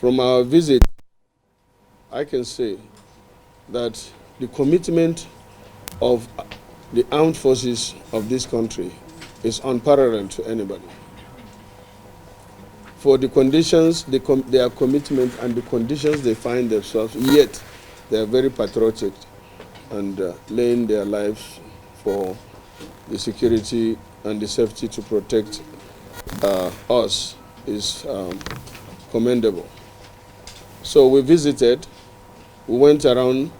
From our visit, I can say that the commitment of the armed forces of this country is unparalleled to anybody. For the conditions, their commitment and the conditions they find themselves, yet they are very patriotic and laying their lives for the security and the safety to protect us is commendable. So we visited, we went around,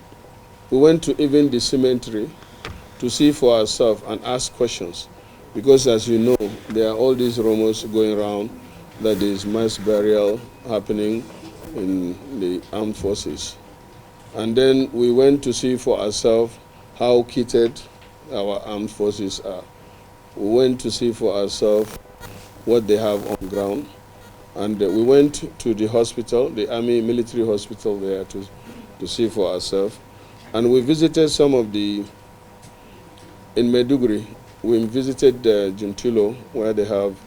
we went to even the cemetery to see for ourselves and ask questions. Because as you know, there are all these rumors going around that there is mass burial happening in the armed forces. And then we went to see for ourselves how kitted our armed forces are. We went to see for ourselves what they have on ground. And we went to the hospital, the Army military hospital there to see for ourselves. And we visited some of in Maiduguri, we visited Juntilo, where they have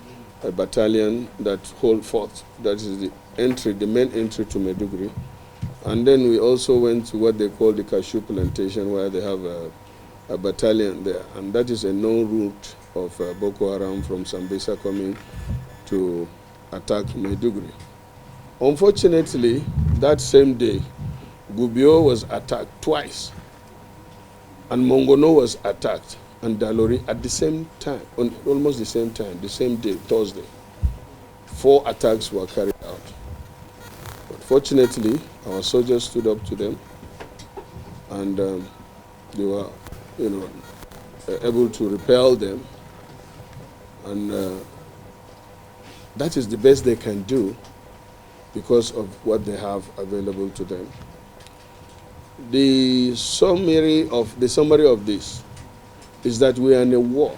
a battalion that hold fort. That is the main entry to Maiduguri. And then we also went to what they call the cashew plantation, where they have a battalion there. And that is a known route of Boko Haram from Sambisa coming to attack Maiduguri. Unfortunately, that same day, Gubio was attacked twice, and Mongono was attacked, and Dalori at the same time, almost the same time, the same day, Thursday. 4 attacks were carried out. But fortunately, our soldiers stood up to them, and they were, able to repel them, and that is the best they can do because of what they have available to them. The summary of this is that we are in a war.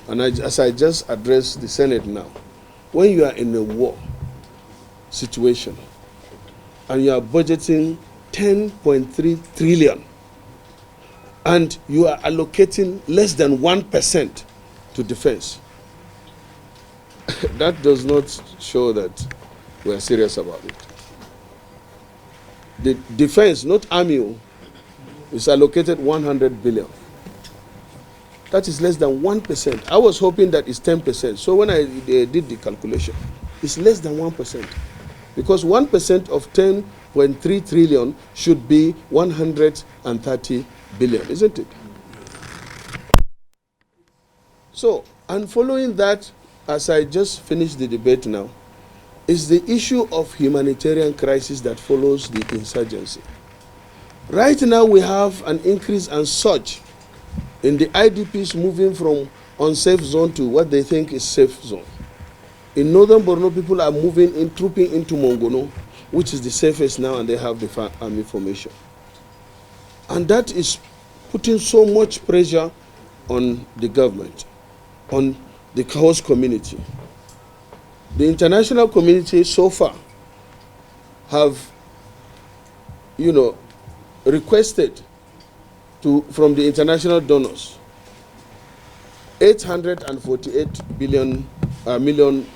And as I just addressed the Senate now, when you are in a war situation and you are budgeting 10.3 trillion and you are allocating less than 1% to defense, that does not show that we are serious about it. The defense, not army, is allocated 100 billion. That is less than 1%. I was hoping that it's 10%. So when I did the calculation, it's less than 1%. Because 1% of 10.3 trillion should be 130 billion, isn't it? So, and following that, as I just finished the debate now, is the issue of humanitarian crisis that follows the insurgency. Right now we have an increase and surge in the IDPs moving from unsafe zone to what they think is safe zone. In northern Borno, people are trooping into Mongono, which is the safest now, and they have the army formation. And that is putting so much pressure on the government, on the host community. The international community so far have, requested from the international donors $848 million.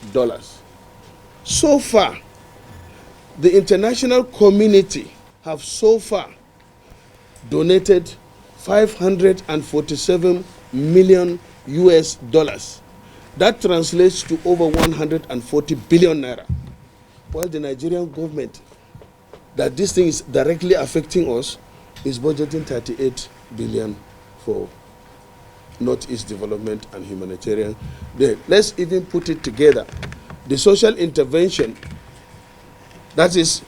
So far, the international community have so far donated $547 million US. That translates to over 140 billion naira. While the Nigerian government, that this thing is directly affecting us, is budgeting 38 billion for Northeast development and humanitarian. Let's even put it together. The social intervention, that is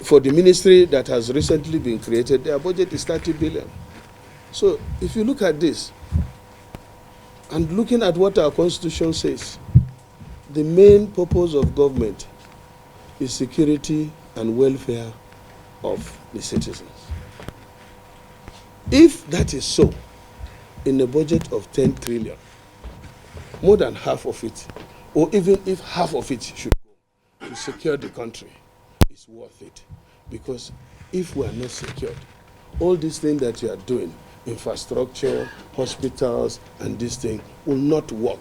for the ministry that has recently been created, their budget is 30 billion. So if you look at this, and looking at what our Constitution says, the main purpose of government is security and welfare of the citizens. If that is so, in a budget of 10 trillion, more than half of it, or even if half of it should go to secure the country, it's worth it. Because if we are not secured, all these things that you are doing, infrastructure, hospitals, and this thing will not work.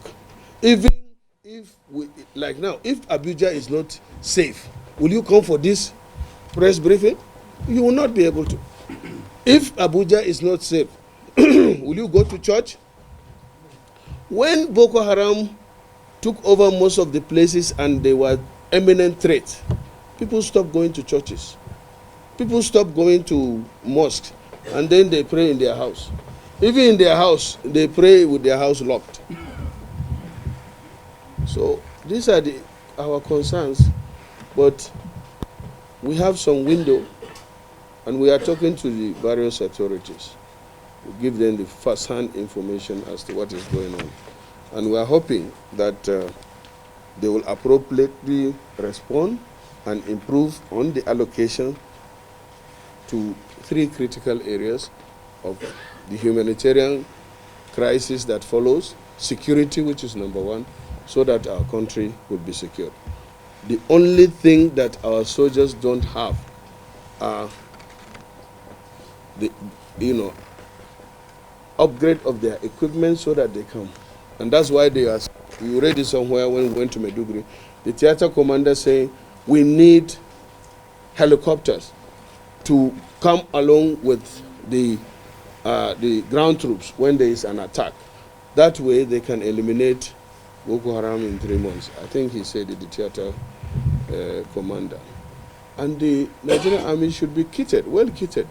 Even if like now, if Abuja is not safe, will you come for this press briefing? You will not be able to. If Abuja is not safe, will you go to church? When Boko Haram took over most of the places and they were imminent threat, people stopped going to churches. People stopped going to mosques, and then they pray in their house. Even in their house, they pray with their house locked. So these are our concerns, but we have some window, and we are talking to the various authorities to give them the first-hand information as to what is going on. And we are hoping that they will appropriately respond and improve on the allocation to 3 critical areas of the humanitarian crisis that follows, security, which is number 1, so that our country will be secured. The only thing that our soldiers don't have are the, upgrade of their equipment so that they come. And that's why they are, you read it somewhere when we went to Maiduguri, the theater commander saying, we need helicopters to come along with the ground troops when there is an attack. That way they can eliminate Boko Haram in 3 months. I think he said it, the theater commander. And the Nigerian army should be kitted, well kitted.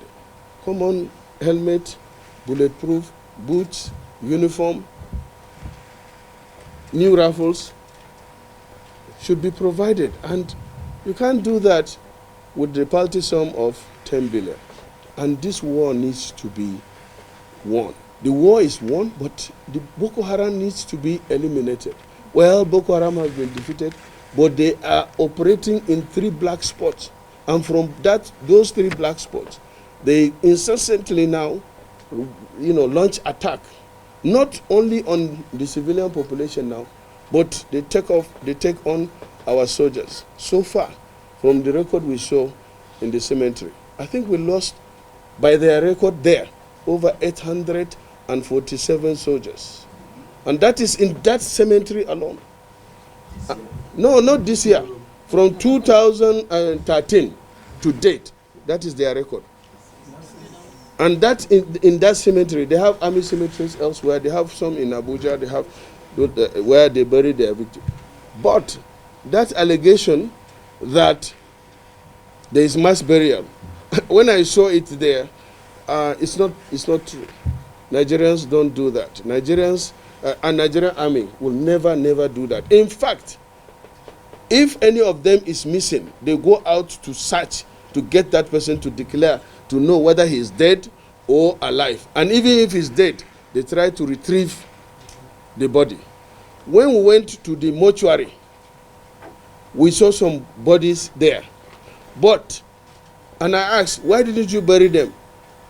Common helmet, bulletproof, boots, uniform, new rifles should be provided. And you can't do that with the paltry sum of 10 billion. And this war needs to be won. The war is won, but the Boko Haram needs to be eliminated. Well, Boko Haram has been defeated, but they are operating in 3 black spots. And from those 3 black spots, they incessantly now, launch attack, not only on the civilian population now, but they take on our soldiers. So far, from the record we saw in the cemetery, I think we lost, by their record there, over 847 soldiers. And that is in that cemetery alone. No, not this year. From 2013 to date, that is their record. And that in that cemetery, they have army cemeteries elsewhere. They have some in Abuja. They have where they bury their victims. But that allegation that there is mass burial, when I saw it there, it's not true. Nigerians don't do that. Nigerians and Nigerian army will never do that. In fact, if any of them is missing, they go out to search to get that person to declare, to know whether he is dead or alive. And even if he's dead, they try to retrieve the body. When we went to the mortuary, we saw some bodies there. And I asked, why didn't you bury them?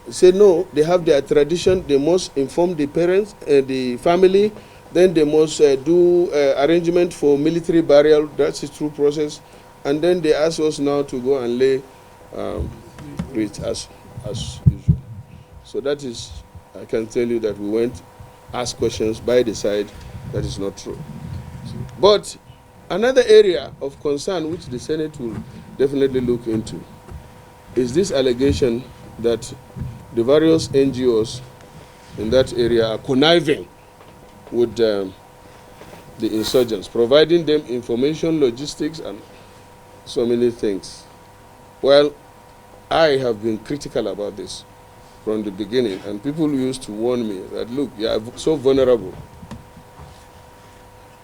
They said, no, they have their tradition. They must inform the parents, the family. Then they must do arrangement for military burial. That's a true process. And then they ask us now to go and lay it as usual. So that is, I can tell you that we went, ask questions by the side. That is not true. But another area of concern which the Senate will definitely look into is this allegation that the various NGOs in that area are conniving with the insurgents, providing them information, logistics, and so many things. Well, I have been critical about this from the beginning, and people used to warn me that, look, you are so vulnerable.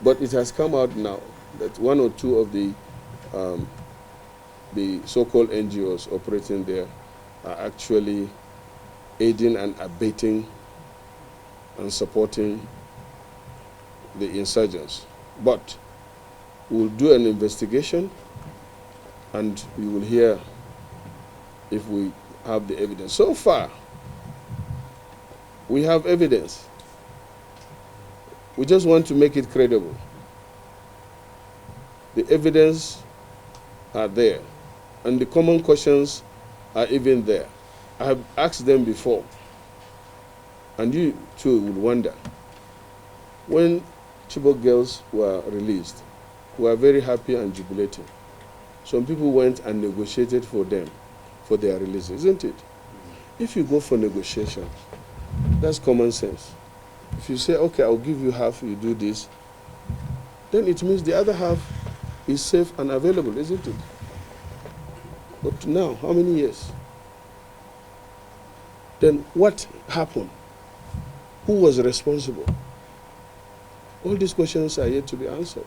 But it has come out now that 1 or 2 of the so-called NGOs operating there are actually aiding and abetting and supporting the insurgents. But we'll do an investigation and we will hear if we have the evidence. So far, we have evidence. We just want to make it credible. The evidence are there, and the common questions are even there. I have asked them before, and you too would wonder. When Chibok girls were released, we were very happy and jubilating. some people went and negotiated for them, for their release, isn't it? If you go for negotiation, that's common sense. If you say, okay, I'll give you half, you do this, then it means the other half is safe and available, isn't it? But now, how many years? Then what happened? Who was responsible? All these questions are yet to be answered.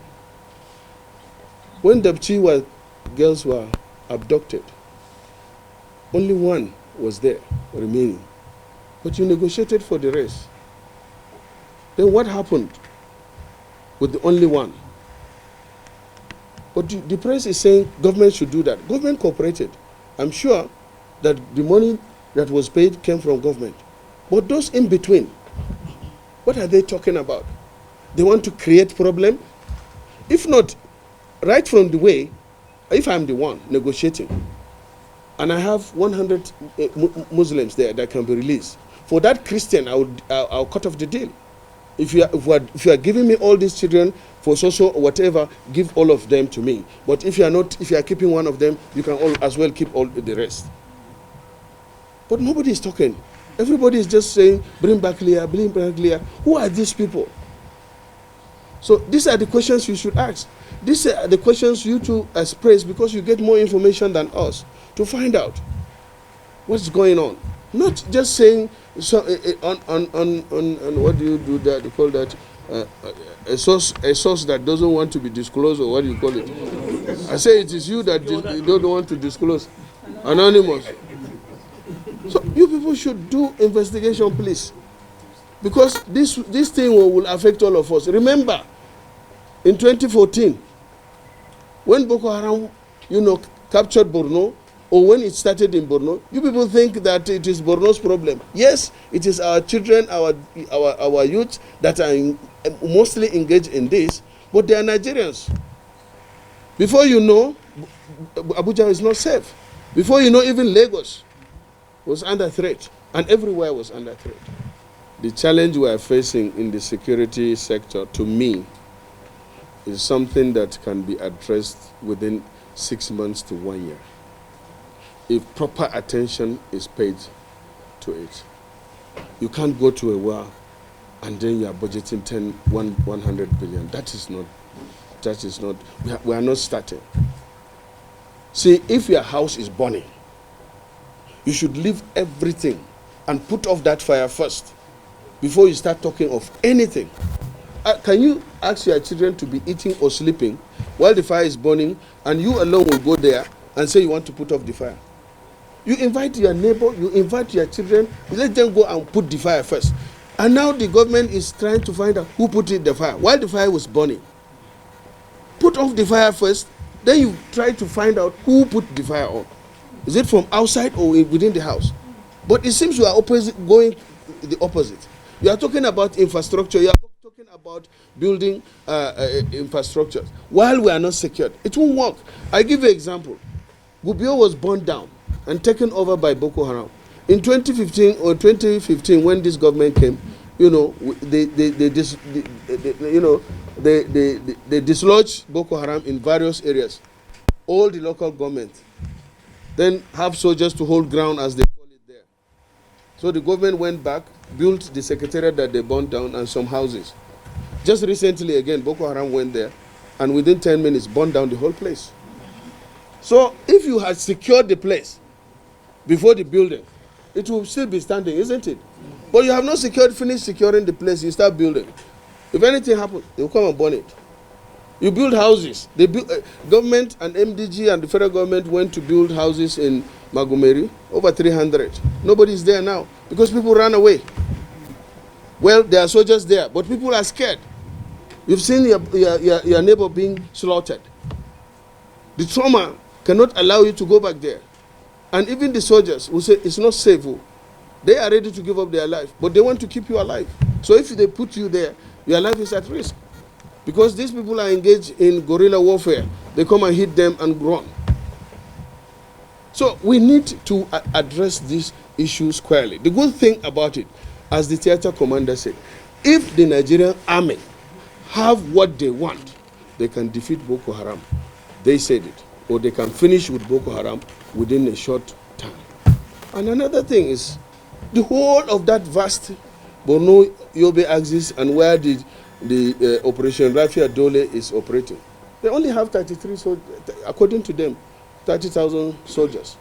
When the Chiwa girls were abducted, only one was there remaining. But you negotiated for the rest. Then what happened with the only one? But the press is saying government should do that. Government cooperated. I'm sure that the money that was paid came from government. But those in between, what are they talking about? They want to create problem? If not, right from the way, if I'm the one negotiating, and I have 100 Muslims there that can be released, for that Christian, I'll cut off the deal. If you are giving me all these children for social or whatever, give all of them to me. But if you are keeping one of them, you can all as well keep all the rest. But nobody is talking. Everybody is just saying, bring back Leah, bring back Leah. Who are these people? So these are the questions you should ask. These are the questions you to express because you get more information than us to find out what's going on. Not just saying so, on what do you do that? You call that a source that doesn't want to be disclosed, or what do you call it? I say it is you that you don't want to disclose. Anonymous. So you people should do investigation, please, because this thing will affect all of us. Remember, in 2014, when Boko Haram, captured Borno, or when it started in Borno, you people think that it is Borno's problem. Yes, it is our children, our youth that are mostly engaged in this, but they are Nigerians. Before you know, Abuja is not safe. Before you know, even Lagos was under threat, and everywhere was under threat. The challenge we are facing in the security sector, to me, is something that can be addressed within 6 months to 1 year, if proper attention is paid to it. You can't go to a war and then you are budgeting 100 billion. That is not, we are not starting. See, if your house is burning, you should leave everything and put off that fire first before you start talking of anything. Can you ask your children to be eating or sleeping while the fire is burning, and you alone will go there and say you want to put off the fire? You invite your neighbor, you invite your children, let them go and put the fire first. And now the government is trying to find out who put in the fire while the fire was burning. Put off the fire first, then you try to find out who put the fire on. Is it from outside or within the house? But it seems you are going the opposite. You are talking about infrastructure, you are talking about building infrastructures while we are not secured. It won't work. I give you an example. Gubio was burned down and taken over by Boko Haram. In 2015, when this government came, they dislodged Boko Haram in various areas, all the local government. Then have soldiers to hold ground, as they call it there. So the government went back, built the secretariat that they burned down and some houses. Just recently again, Boko Haram went there and within 10 minutes burned down the whole place. So if you had secured the place before the building, it will still be standing, isn't it? But you have not finished securing the place, you start building. If anything happens, they will come and burn it. You build houses. Government and MDG and the federal government went to build houses in Magumeri, over 300. Nobody is there now because people ran away. Well, there are soldiers there, but people are scared. You've seen your neighbor being slaughtered. The trauma cannot allow you to go back there. And even the soldiers will say it's not safe. They are ready to give up their life, but they want to keep you alive. So if they put you there, your life is at risk. Because these people are engaged in guerrilla warfare. They come and hit them and run. So we need to address these issues squarely. The good thing about it, as the theater commander said, if the Nigerian army have what they want, they can defeat Boko Haram. They said it. or they can finish with Boko Haram within a short time. And another thing is, the whole of that vast Borno Yobe axis and where the Operation Rafia Dole is operating, they only have 33 soldiers, according to them, 30,000 soldiers.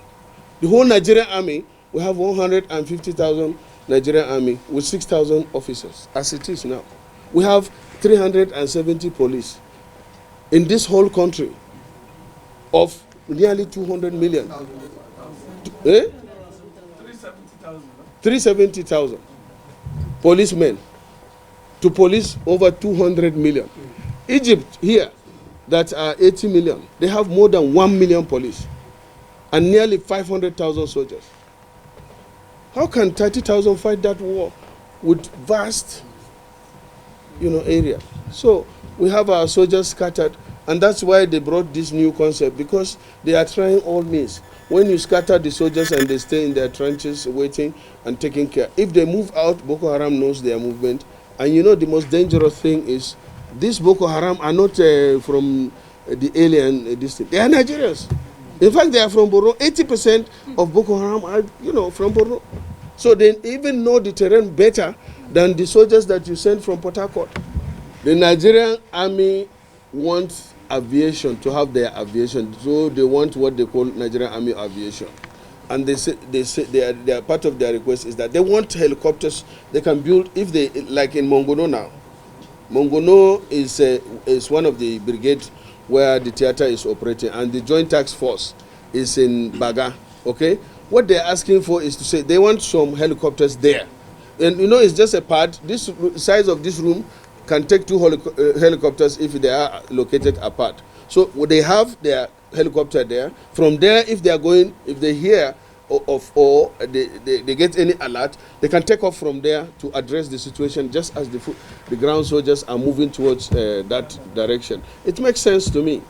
The whole Nigerian army, we have 150,000 Nigerian army with 6,000 officers, as it is now. We have 370 police in this whole country of nearly 200 million. 370,000 policemen to police over 200 million. Egypt here, that are 80 million, they have more than 1 million police and nearly 500,000 soldiers. How can 30,000 fight that war with vast, area? So we have our soldiers scattered, and that's why they brought this new concept, because they are trying all means. When you scatter the soldiers and they stay in their trenches waiting and taking care, if they move out, Boko Haram knows their movement. And the most dangerous thing is, these Boko Haram are not from the alien district. They are Nigerians. In fact, they are from Borno. 80% of Boko Haram are, from Borno. So they even know the terrain better than the soldiers that you send from Port Harcourt. The Nigerian army wants aviation, to have their aviation. So they want what they call Nigerian Army Aviation. And they say they are part of their request is that they want helicopters they can build, if they, like in Mongono now. Mongono is one of the brigades where the theater is operating, and the Joint Task Force is in Baga. Okay, what they're asking for is to say they want some helicopters there, and it's just a pad. This size of this room can take 2 helicopters if they are located apart. So they have their helicopter there. From there, if they are going, if they hear or they get any alert, they can take off from there to address the situation, just as the ground soldiers are moving towards that direction. It makes sense to me.